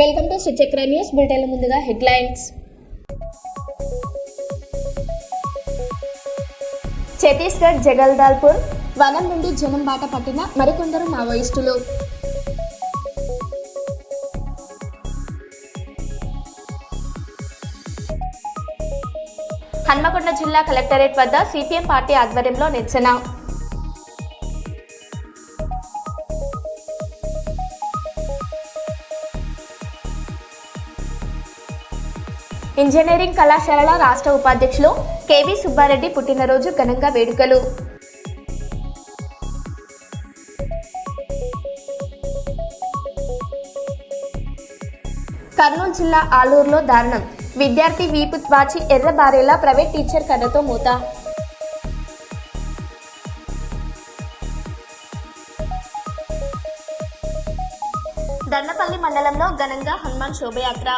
Welcome to Sri Chakra news bulletin. ముందుగా headlines. Chhattisgarh జగల్దాల్పూర్ వనం నుండి జనం బాట పట్టిన మరికొందరు మావోయిస్టులు. హన్మకొండ జిల్లా కలెక్టరేట్ వద్ద సిపిఎం పార్టీ ఆధ్వర్యంలో నిరసన. ఇంజనీరింగ్ కళాశాలల రాష్ట్ర ఉపాధ్యక్షులు కేవీ సుబ్బారెడ్డి పుట్టినరోజు ఘనంగా వేడుకలు. కర్నూలు జిల్లా ఆలూరులో దారుణం. విద్యార్థి వీపు వాచి ఎర్రబారేలా ప్రైవేట్ టీచర్ కర్రతో మూత. దండపల్లి మండలంలో ఘనంగా హనుమాన్ శోభయాత్ర.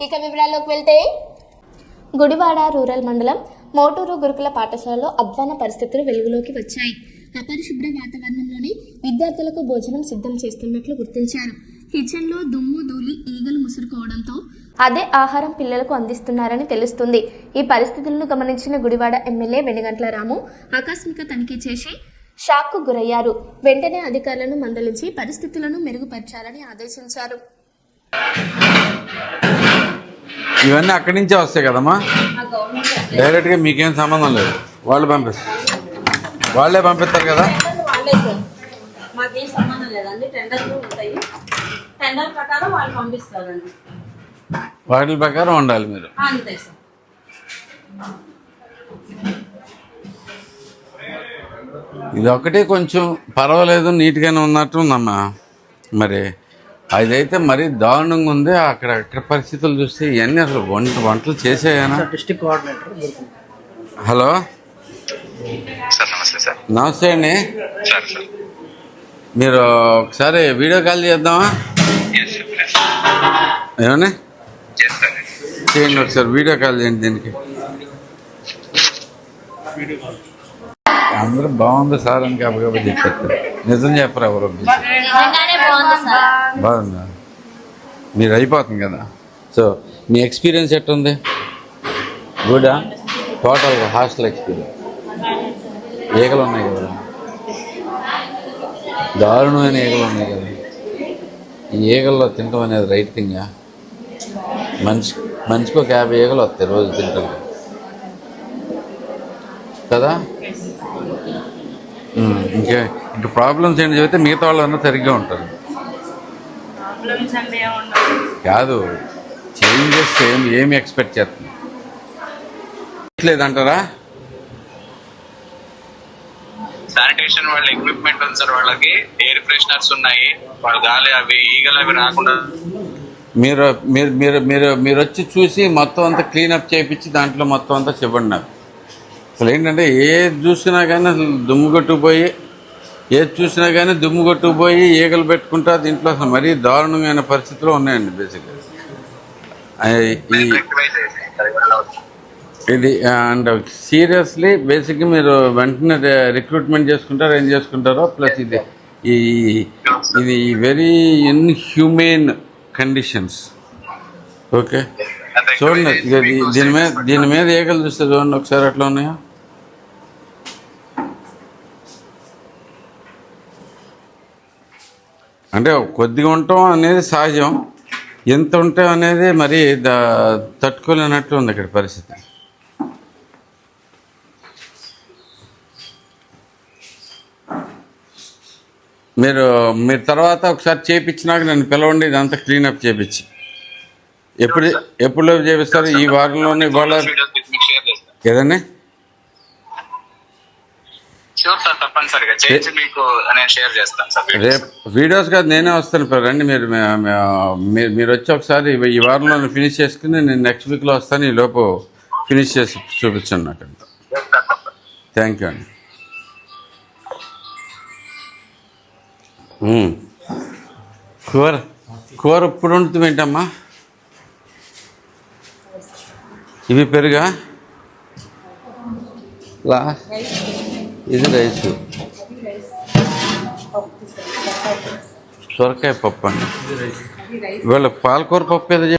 ఇక వివరాల్లోకి వెళ్తే, గుడివాడ రూరల్ మండలం మోటూరు గురుకుల పాఠశాలలో అధ్వాన పరిస్థితులు వెలుగులోకి వచ్చాయి. అపరిశుభ్ర వాతావరణంలోనే విద్యార్థులకు భోజనం సిద్ధం చేస్తున్నట్లు గుర్తించారు. కిచెన్లో దుమ్ము ధూళి ఈగలు ముసురుకోవడంతో అదే ఆహారం పిల్లలకు అందిస్తున్నారని తెలుస్తుంది. ఈ పరిస్థితులను గమనించిన గుడివాడ ఎమ్మెల్యే వెనుగంట్ల రాము ఆకస్మిక తనిఖీ చేసి షాక్కు గురయ్యారు. వెంటనే అధికారులను మందలించి పరిస్థితులను మెరుగుపరచాలని ఆదేశించారు. ఇవన్నీ అక్కడి నుంచే వస్తాయి కదమ్మా, డైరెక్ట్గా మీకేం సంబంధం లేదు. వాళ్ళు పంపిస్తారు, వాళ్ళే పంపిస్తారు కదా. మాకేం సంబంధం లేదండి, టెండర్లు ఉంటాయి, టెండర్ ప్రకారం వాళ్ళు పంపిస్తారండి. వాటి ప్రకారం ఉండాలి మీరు. అంతే సార్. ఇది ఒకటి కొంచెం పర్వాలేదు, నీట్గానే ఉన్నట్టు ఉందమ్మా. మరి అదైతే మరీ దారుణంగా ఉంది. అక్కడ పరిస్థితులు చూస్తే ఇవన్నీ అసలు వంటలు చేసేయనా? District coordinator. హలో సార్, నమస్తే సార్. నమస్తే అండి. సార్ సార్ మీరు ఒకసారి వీడియో కాల్ చేద్దామా? ఏమన్నా చేయండి, ఒకసారి వీడియో కాల్ చేయండి. దీనికి అందరూ బాగుంది సార్ అని కాబట్టి చెప్పారు. నిజం చెప్పరా? ఎవరు బాగుందా? మీరు అయిపోతుంది కదా. సో మీ ఎక్స్పీరియన్స్ ఎట్టుంది? గుడా? టోటల్గా హాస్టల్ ఎక్స్పీరియన్స్. ఈగలు ఉన్నాయి కదా, దారుణమైన ఈగలు ఉన్నాయి కదా. ఈ ఈగల్లో తినడం అనేది రైట్ థింగా? మనిషికి ఒక 50 ఈగలు వస్తాయి రోజు తింటాం కదా. ఇంకా ప్రాబ్లమ్స్ ఏంటి చెబితే మిగతా వాళ్ళన్నా సరిగ్గా ఉంటారు కాదు. చేంజెస్ ఏమి ఎక్స్పెక్ట్ చేస్తుంది లేదంటారా? శానిటేషన్ వాళ్ళ ఎక్విప్మెంట్ ఉంది సార్, వాళ్ళకి ఎయిర్ ఫ్రెషనర్స్ ఉన్నాయి, వాళ్ళ గాలి అవి ఈగలు అవి రాకుండా మీరు మీరు మీరు మీరు మీరు వచ్చి చూసి మొత్తం అంతా క్లీనప్ చేయించి దాంట్లో మొత్తం అంతా చెప్పండి నాకు. అసలు ఏంటంటే ఏది చూసినా కానీ అసలు దుమ్ము కొట్టుకుపోయి ఈగలు పెట్టుకుంటా దీంట్లో అసలు మరీ దారుణమైన పరిస్థితులు ఉన్నాయండి. బేసిక్గా ఇది అండ్ సీరియస్లీ బేసిక్గా మీరు వెంటనే రిక్రూట్మెంట్ చేసుకుంటారో ఏం చేసుకుంటారో. ప్లస్ ఇది వెరీ ఇన్హ్యూమెన్ కండిషన్స్. ఓకే, చూడండి దీని మీద ఈగలు చూస్తే చూడండి ఒకసారి ఎట్లా ఉన్నాయో. అంటే కొద్దిగా ఉండటం అనేది సహజం, ఎంత ఉంటాం అనేది మరి తట్టుకోలేనట్లు ఉంది ఇక్కడ పరిస్థితి. మీరు తర్వాత ఒకసారి చేయించినాక నన్ను పిలవండి, ఇదంతా క్లీనప్ చేయించి. ఎప్పుడు చేపిస్తారు? ఈ వారంలోనే ఇవాళ కదండి? రేపు వీడియోస్ కాదు, నేనే వస్తాను. రండి మీరు వచ్చి ఒకసారి ఈ వారంలో ఫినిష్ చేసుకుని నేను నెక్స్ట్ వీక్లో వస్తాను. ఈ లోపు ఫినిష్ చేసి చూపించండి నాకంతా. థ్యాంక్ యూ అండి. కూర ఇప్పుడు ఉంటుంది ఏంటమ్మా? ఇవి పెరుగా? లా ఇది రైసు, సొరకాయ పప్పు అండి. ఇవాళ పాలకూర పప్పు ఏదో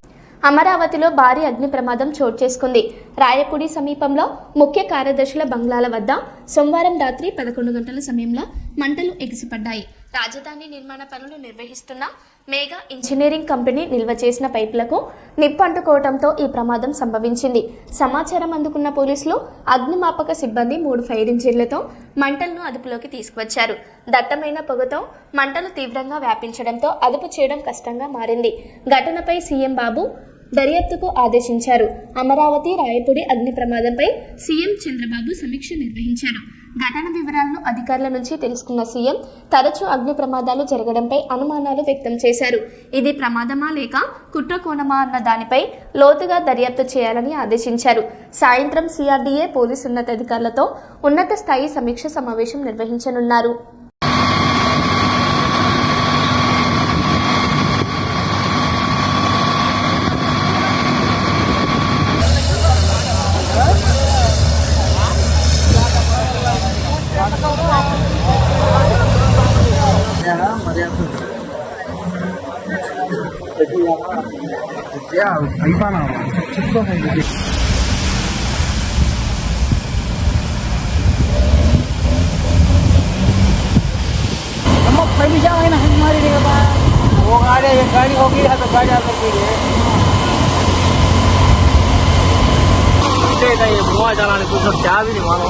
అమరావతిలో భారీ అగ్ని ప్రమాదం చోటు చేసుకుంది. రాయపూడి సమీపంలో ముఖ్య కార్యదర్శుల బంగ్లాల వద్ద సోమవారం రాత్రి 11 గంటల సమయంలో మంటలు ఎగిసిపడ్డాయి. రాజధాని నిర్మాణ పనులు నిర్వహిస్తున్న మేఘా ఇంజనీరింగ్ కంపెనీ నిల్వ చేసిన పైపులకు నిప్పు అంటుకోవడంతో ఈ ప్రమాదం సంభవించింది. సమాచారం అందుకున్న పోలీసులు, అగ్నిమాపక సిబ్బంది 3 ఫైర్ ఇంజిన్లతో మంటలను అదుపులోకి తీసుకువచ్చారు. దట్టమైన పొగతో మంటలు తీవ్రంగా వ్యాపించడంతో అదుపు చేయడం కష్టంగా మారింది. ఘటనపై సీఎం బాబు దర్యాప్తుకు ఆదేశించారు. అమరావతి రాయపూడి అగ్ని ప్రమాదంపై సీఎం చంద్రబాబు సమీక్ష నిర్వహించారు. ఘటన వివరాలను అధికారుల నుంచి తెలుసుకున్న సీఎం తరచూ అగ్ని ప్రమాదాలు జరగడంపై అనుమానాలు వ్యక్తం చేశారు. ఇది ప్రమాదమా లేక కుట్రకోణమా అన్న దానిపై లోతుగా దర్యాప్తు చేయాలని ఆదేశించారు. సాయంత్రం సిఆర్డీఏ పోలీసు ఉన్నతాధికారులతో ఉన్నత స్థాయి సమీక్ష సమావేశం నిర్వహించనున్నారు. वो गाड़ी होगी है तो गाड़ी आप ये धुआं जलाने कुछ क्या भी नहीं मानो।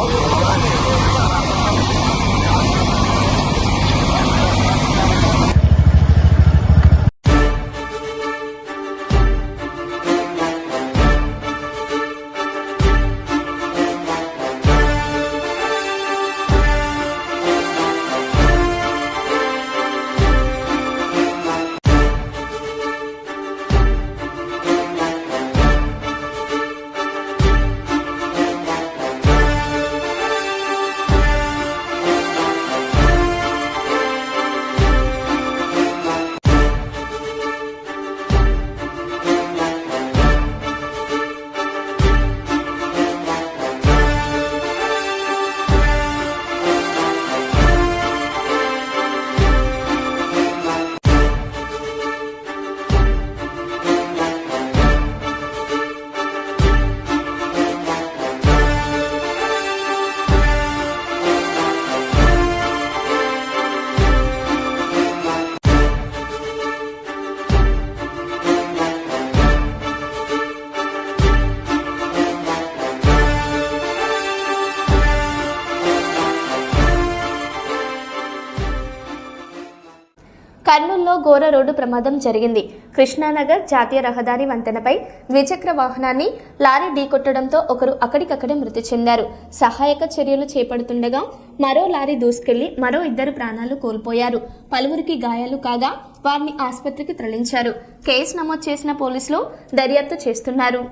కర్నూలులో ఘోర రోడ్డు ప్రమాదం జరిగింది. కృష్ణానగర్ జాతీయ రహదారి వంతెనపై ద్విచక్ర వాహనాన్ని లారీ ఢీకొట్టడంతో ఒకరు అక్కడికక్కడే మృతి చెందారు. సహాయక చర్యలు చేపడుతుండగా మరో లారీ దూసుకెళ్లి మరో 2 ప్రాణాలు కోల్పోయారు. పలువురికి గాయాలు కాగా వారిని ఆసుపత్రికి తరలించారు. కేసు నమోదు చేసిన పోలీసులు దర్యాప్తు చేస్తున్నారు.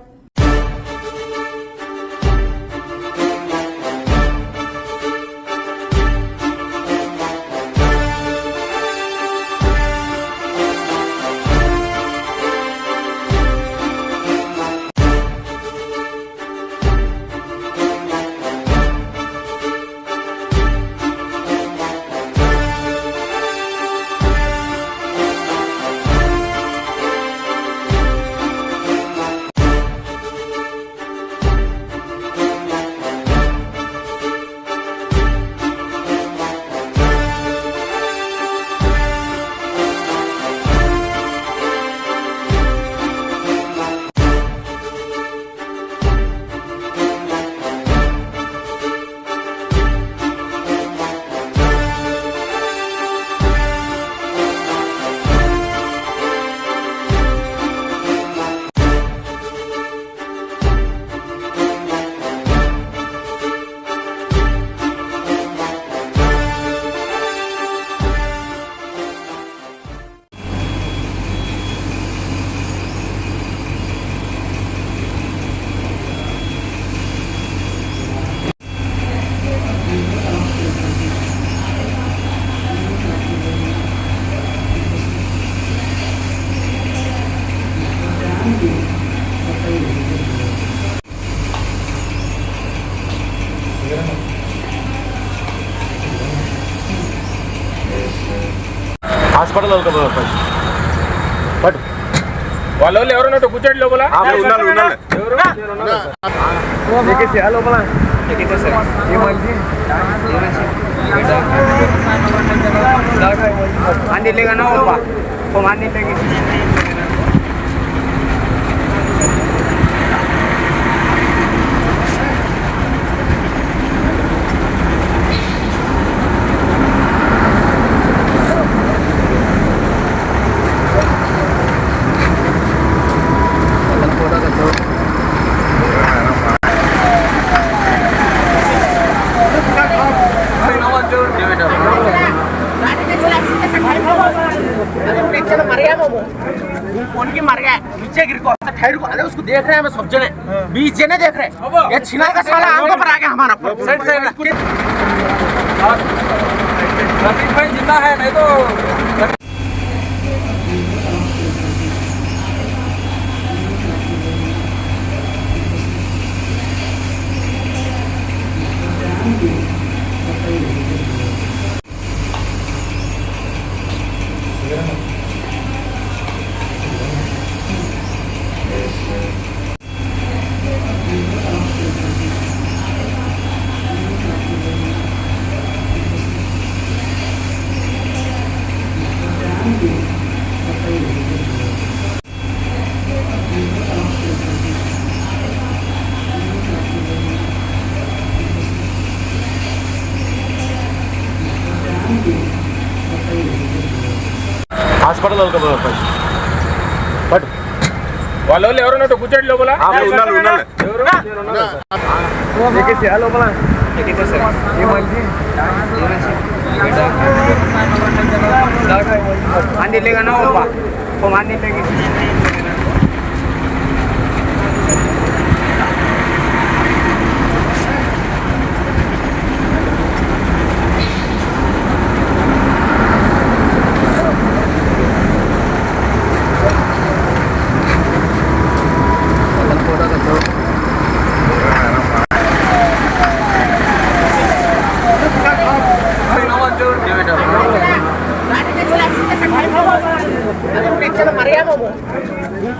హాస్పిటల్ పట్టు వాళ్ళు ఎవరున్నట్టు కూర్చోండి లోపల లోపల उनकी मर गया नीचे गिर को ठहर को अरे उसको देख रहे हैं हम सब जने 20 जने देख रहे हैं ये छिना का साला आंखों पर आ गया हमारा साइड साइड रफीक भाई जिंदा है नहीं तो హాస్పిటల్ పట్టు వాళ్ళు ఎవరున్నట్టు కూర్చోండి లోపల లోపల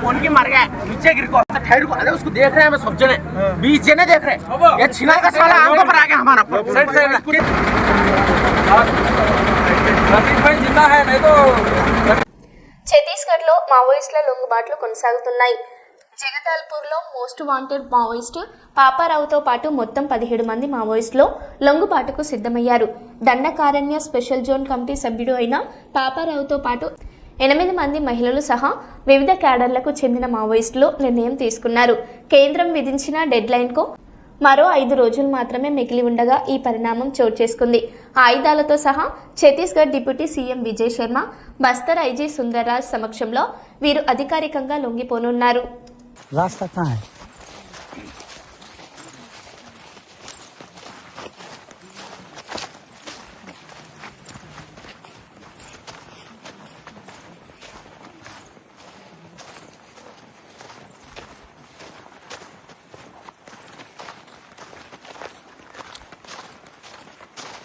उनकी मर गया नीचे गिर को ठहर को अरे उसको देख रहे हैं हम सब जने 20 जने देख रहे हैं ये छिना का साला आंखों पर आ गया हमारा साइड साइड रफीक भाई जिंदा है नहीं तो ఛత్తీస్గఢ్లో మావోయిస్టుల లొంగుబాట్లు కొనసాగుతున్నాయి. జగదాల్పూర్లో మోస్ట్ వాంటెడ్ మావోయిస్ట్ పాపారావుతో పాటు మొత్తం 17 మంది మావోయిస్టులు లొంగుబాటుకు సిద్ధమయ్యారు. దండకారణ్య స్పెషల్ జోన్ కమిటీ సభ్యుడు అయిన పాపారావుతో పాటు 8 మంది మహిళలు సహా వివిధ క్యాడర్లకు చెందిన మావోయిస్టులు నిర్ణయం తీసుకున్నారు. కేంద్రం విధించిన డెడ్లైన్కు మరో 5 రోజులు మాత్రమే మిగిలి ఉండగా ఈ పరిణామం చోటు చేసుకుంది. ఆయుధాలతో సహా Chhattisgarh deputy CM Vijay Sharma, Bastar IG Sundarraj సమక్షంలో వీరు అధికారికంగా లొంగిపోనున్నారు. रास्ता कहाँ है? 'ఛత్తీస్గఢ్' లో మావోయిస్టుల లొంగుబాట్లు కొనసాగుతున్నాయి. జగదాల్పూర్లో మోస్ట్ వాంటెడ్ మావోయిస్ట్ పాపారావుతో పాటు మొత్తం 17 మంది మావోయిస్టులు లొంగుబాటుకు సిద్ధమయ్యారు. దండకారణ్య స్పెషల్ జోన్ కమిటీ సభ్యుడు అయిన పాపారావుతో పాటు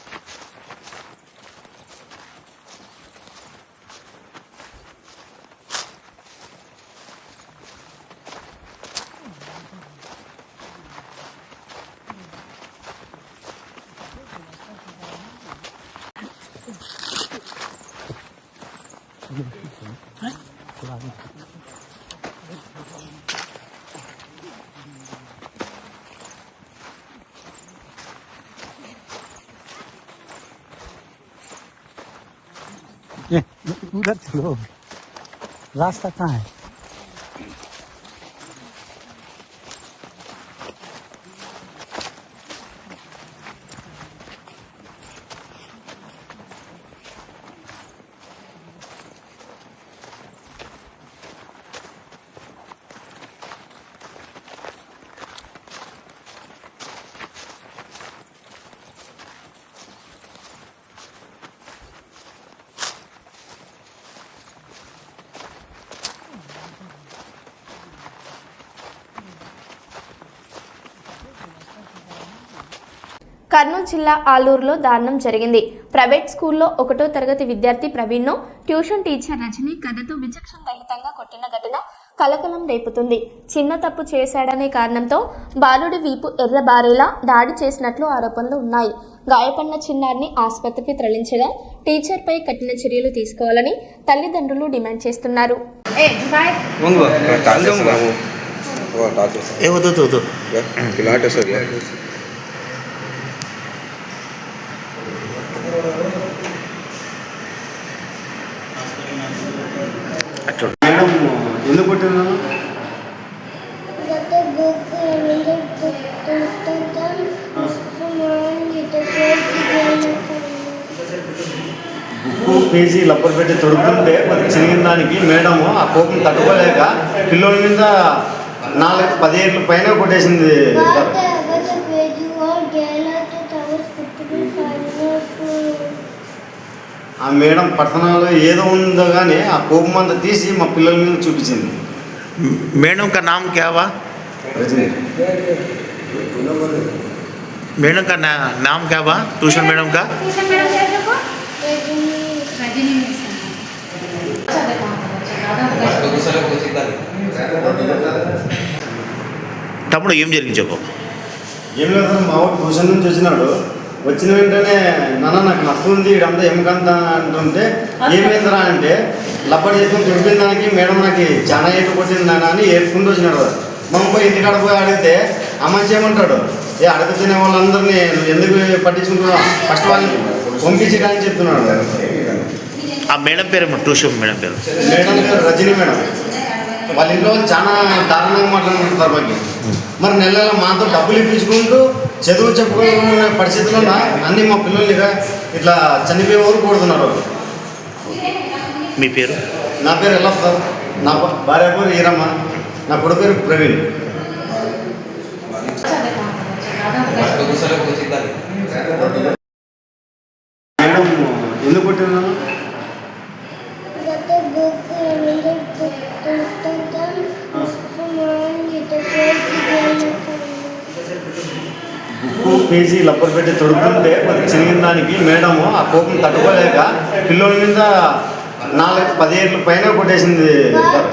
8 మంది మహిళలు సహా వివిధ క్యాడర్లకు చెందిన మావోయిస్టులు నిర్ణయం తీసుకున్నారు. కేంద్రం విధించిన డెడ్లైన్కు మరో 5 రోజులు మాత్రమే మిగిలి ఉండగా ఈ పరిణామం చోటు చేసుకుంది. ఆయుధాలతో సహా Chhattisgarh deputy CM Vijay Sharma, Bastar IG Sundarraj సమక్షంలో వీరు అధికారికంగా లొంగిపోనున్నారు. उधर चलो, रास्ता कहाँ है? కర్నూలు జిల్లా ఆలూరులో దారుణం జరిగింది. ప్రైవేట్ స్కూల్లో 1వ తరగతి విద్యార్థి ప్రవీణ్ను ట్యూషన్ టీచర్ రజని కథతో విచక్షణ రహితంగా కొట్టిన ఘటన కలకలం రేపుతుంది. చిన్న తప్పు చేశాడనే కారణంతో బాలుడి వీపు ఎర్రబారేలా దాడి చేసినట్లు ఆరోపణలు ఉన్నాయి. గాయపడిన చిన్నారిని ఆసుపత్రికి తరలించగా టీచర్పై కఠిన చర్యలు తీసుకోవాలని తల్లిదండ్రులు డిమాండ్ చేస్తున్నారు. మేడం ఎందుకు కొట్టినాను? బుక్కు పేజీ లబ్బర్ పెట్టి తొడుగుతుంటే కొద్దిగా చిరిగిన దానికి మేడము ఆ కోపం తట్టుకోలేక పిల్లల మీద 4-10 ఏళ్ళ పైన కొట్టేసింది సార్. ఆ మేడం పట్టణాల్లో ఏదో ఉందో కానీ ఆ కోపం అంతా తీసి మా పిల్లల మీద చూపించింది. मैडम का नाम क्या हुआ? రజనీ मैडम का नाम क्या हुआ? ट्यूशन मैडम का తమ్ముడు ఏం జరిగింది చెప్పు. ఏం లేదు సార్, మా వాడు ట్యూషన్ నుంచి వచ్చిన వెంటనే నాన్న నాకు నస్తుంది ఇదంతా ఏమికంత అంటుంటే ఏమైందిరా అంటే లబ్బడి చేసుకుని తుడిపిన దానికి మేడం నాకు చాలా ఏటు కొట్టింది నాన్న అని ఏడ్చుకుంటూ వచ్చినాడు. మా పోయి ఇంటికాడ పోయి అడిగితే అమ్మంచి ఏమంటాడు, అడుగుతున్న వాళ్ళందరినీ నువ్వు ఎందుకు పట్టించుకుంటున్నావు, ఫస్ట్ వాళ్ళని పంపించడానికి చెప్తున్నాడు. ఆ మేడం పేరు ట్యూషన్ మేడం పేరు రజనీ మేడం. వాళ్ళ ఇంట్లో వాళ్ళు చాలా దారుణంగా మాట్లాడుతున్నారు ಬಗ್ಗೆ. మరి నెల మాతో డబ్బులు ఇప్పించుకుంటూ చదువు చెప్పుకునే పరిస్థితుల్లో అన్ని మా పిల్లలు ఇట్లా చనిపోయే వరకు కొడుతున్నారు. మీ పేరు? నా పేరు ఎల్లప్ప సార్, నా భార్య పేరు ఈరమ్మ, నా కొడుకు పేరు ప్రవీణ్. మేడం ఎందుకు కొట్టినాను? బుక్కు పేజీ లబ్బర్ పెట్టి తొడుగుతుంటే కొద్దిగా చిరిగిన దానికి మేడము ఆ కోపం తట్టుకోలేక పిల్లల మీద 4-10 ఏళ్ళ పైన కొట్టేసింది సార్.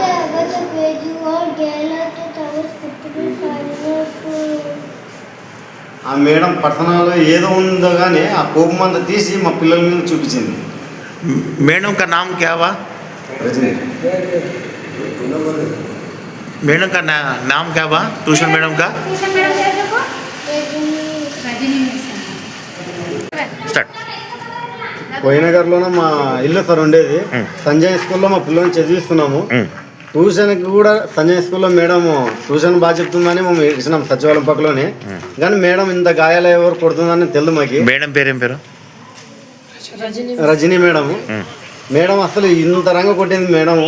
ఆ మేడం పట్టణాల్లో ఏదో ఉందో కానీ ఆ కోపం అంతా తీసి మా పిల్లల మీద చూపించింది. మేడం का नाम क्या हुआ? రజనీ मैडम का नाम क्या हुआ? ट्यूशन मैडम का स्टार्ट. కోయినగర్లోనే మా ఇల్లు సార్ ఉండేది. సంజయ్ స్కూల్లో మా పిల్లల్ని చదివిస్తున్నాము. ట్యూషన్కి కూడా సంజయ్ స్కూల్లో మేడం ట్యూషన్ బాగా చెప్తుందని మేము ఇచ్చినాం సచివాలయం పక్కలోనే. కానీ మేడం ఇంత గాయాలు ఎవరు కొడుతుందని తెలియదు మాకు. మేడం పేరేం పేరు? రజనీ మేడం. మేడం అసలు ఇంత రంగు కొట్టింది మేడం.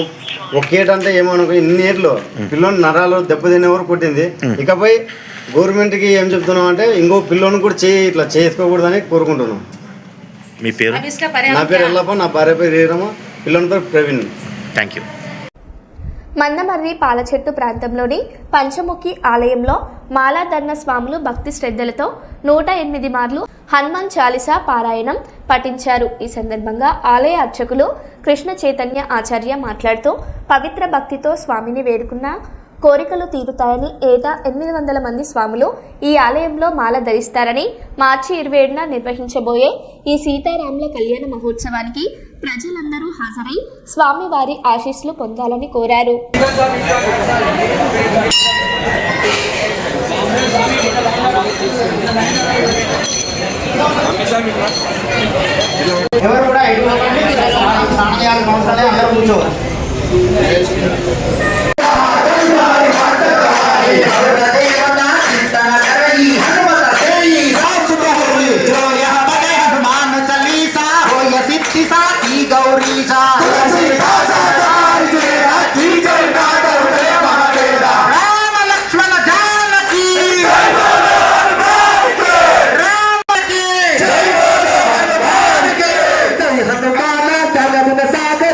ఒకేటంటే ఏమనుకో ఇన్ని ఏళ్ళు పిల్లోని నరాలు దెబ్బతినే వరకు కొట్టింది. ఇకపై గవర్నమెంట్కి ఏం చెప్తున్నాం అంటే ఇంకో పిల్లోని కూడా ఇట్లా చేసుకోకూడదని కోరుకుంటున్నాం. మీ పేరు? నా పేరు ఎల్లప్ప, నా భార్య పేరు ఈరమ్మ, పిల్లోని పేరు ప్రవీణ్. Thank you. మందమర్రి పాలచెట్టు ప్రాంతంలోని పంచముఖి ఆలయంలో మాలాధర్ణ స్వాములు భక్తి శ్రద్ధలతో 108 మార్లు హనుమాన్ చాలీసా పారాయణం పఠించారు. ఈ సందర్భంగా ఆలయ అర్చకులు కృష్ణ చైతన్య ఆచార్య మాట్లాడుతూ పవిత్ర భక్తితో స్వామిని వేడుకున్న కోరికలు తీరుతాయని, ఏటా 800 మంది స్వాములు ఈ ఆలయంలో మాల ధరిస్తారని, మార్చి 27న నిర్వహించబోయే ఈ సీతారాముల కళ్యాణ మహోత్సవానికి ప్రజలందరూ హాజరై స్వామివారి ఆశీస్సులు పొందాలని కోరారు. ఎవరు కూడా స్నానం చేయాల్సిన అవసరం లేదు, అందరూ కూర్చోవాలి. సాగర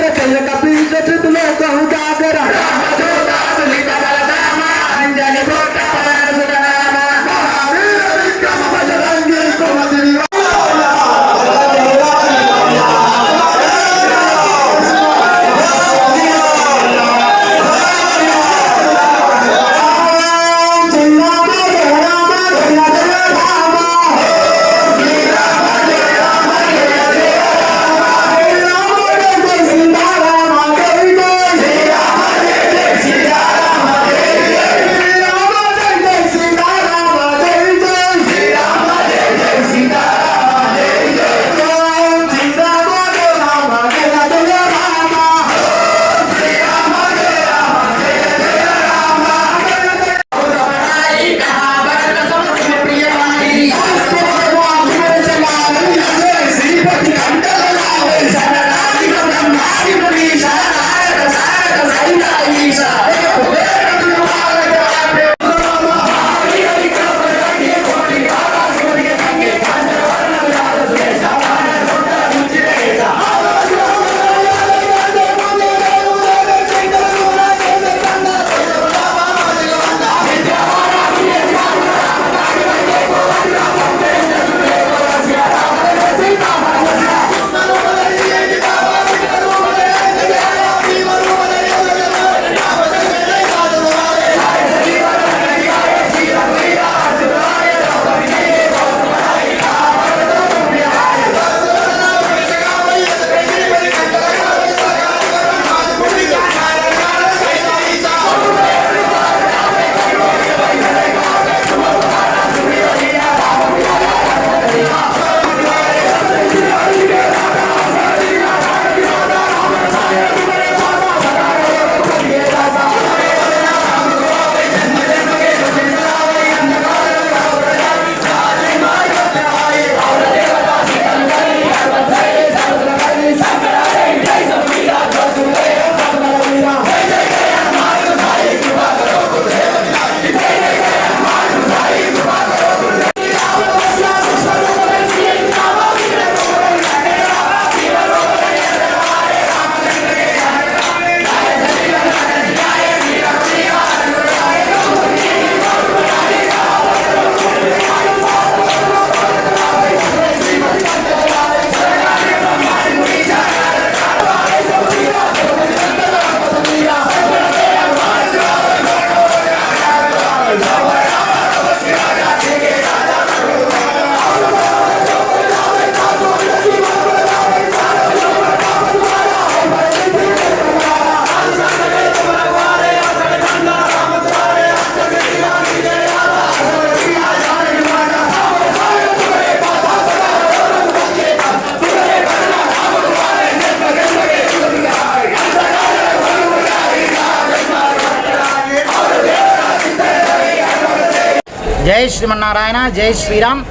జై శ్రీమన్నారాయణ, జై శ్రీరామ్.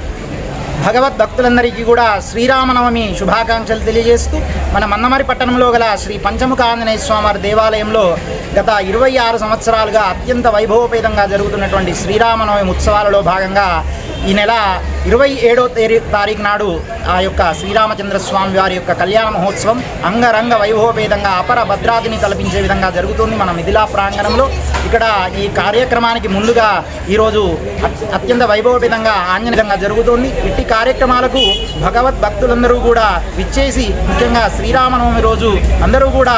భగవద్భక్తులందరికీ కూడా శ్రీరామనవమి శుభాకాంక్షలు తెలియజేస్తూ మన మన్నమరి పట్టణంలో గల శ్రీ పంచముఖ ఆంజనేయ స్వామివారి దేవాలయంలో గత 26 సంవత్సరాలుగా అత్యంత వైభవోపేతంగా జరుగుతున్నటువంటి శ్రీరామనవమి ఉత్సవాలలో భాగంగా ఈ నెల 27వ తారీఖు నాడు ఆ యొక్క శ్రీరామచంద్ర స్వామి వారి యొక్క కళ్యాణ మహోత్సవం అంగరంగ వైభవోపేతంగా అపర భద్రాదిని కల్పించే విధంగా జరుగుతుంది మన మిథిలా ప్రాంగణంలో. ఇక్కడ ఈ కార్యక్రమానికి ముందుగా ఈరోజు అత్యంత వైభవోపేతంగా ఆంజనేయంగా జరుగుతుంది. ఇట్టి కార్యక్రమాలకు భగవద్భక్తులందరూ కూడా విచ్చేసి, ముఖ్యంగా శ్రీరామనవమి రోజు అందరూ కూడా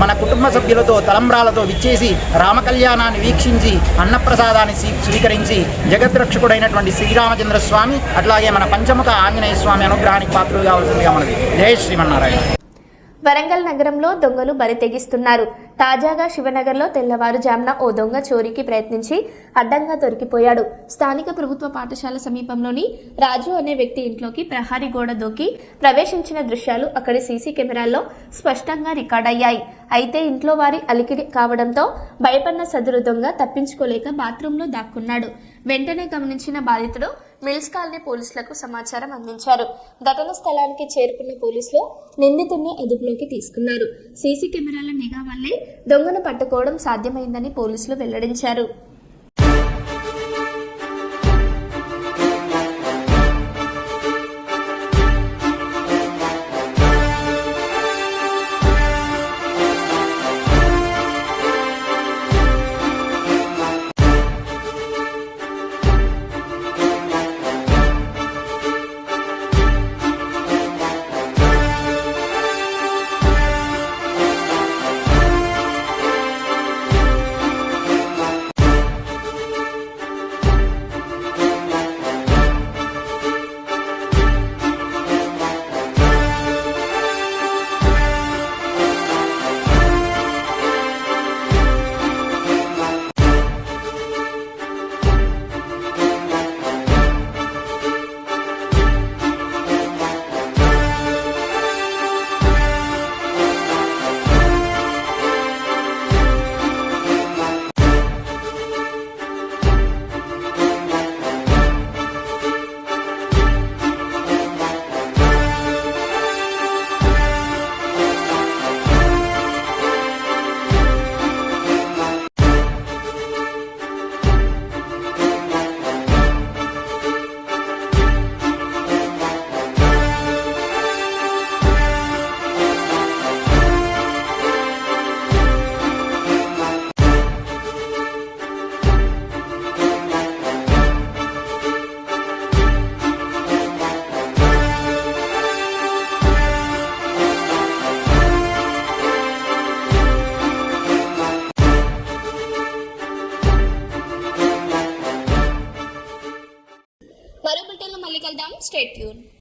మన కుటుంబ సభ్యులతో తలంబ్రాలతో విచ్చేసి రామ కళ్యాణాన్ని వీక్షించి అన్నప్రసాదాన్ని స్వీకరించి జగద్రక్షకుడైనటువంటి శ్రీరామచంద్ర స్వామి అట్లాగే మన పంచముఖ ఆంజనేయ స్వామి అనుగ్రహానికి పాత్రలు కావాల్సిందిగా మనది. జై శ్రీమన్నారాయణ. వరంగల్ నగరంలో దొంగలు బరి తెగిస్తున్నారు. తాజాగా శివనగర్లో తెల్లవారుజామున ఓ దొంగ చోరీకి ప్రయత్నించి అడ్డంగా దొరికిపోయాడు. స్థానిక ప్రభుత్వ పాఠశాల సమీపంలోని రాజు అనే వ్యక్తి ఇంట్లోకి ప్రహారీ గోడ దూకి ప్రవేశించిన దృశ్యాలు అక్కడి సీసీ కెమెరాల్లో స్పష్టంగా రికార్డయ్యాయి. అయితే ఇంట్లో వారి అలికిడి కావడంతో భయపడిన సదరు దొంగ తప్పించుకోలేక బాత్రూంలో దాక్కున్నాడు. వెంటనే గమనించిన బాధితుడు మిల్స్ కాలనీ పోలీసులకు సమాచారం అందించారు. ఘటనా స్థలానికి చేరుకున్న పోలీసులు నిందితుడిని అదుపులోకి తీసుకున్నారు. సీసీ కెమెరాల నిఘా వల్లే దొంగను పట్టుకోవడం సాధ్యమైందని పోలీసులు వెల్లడించారు.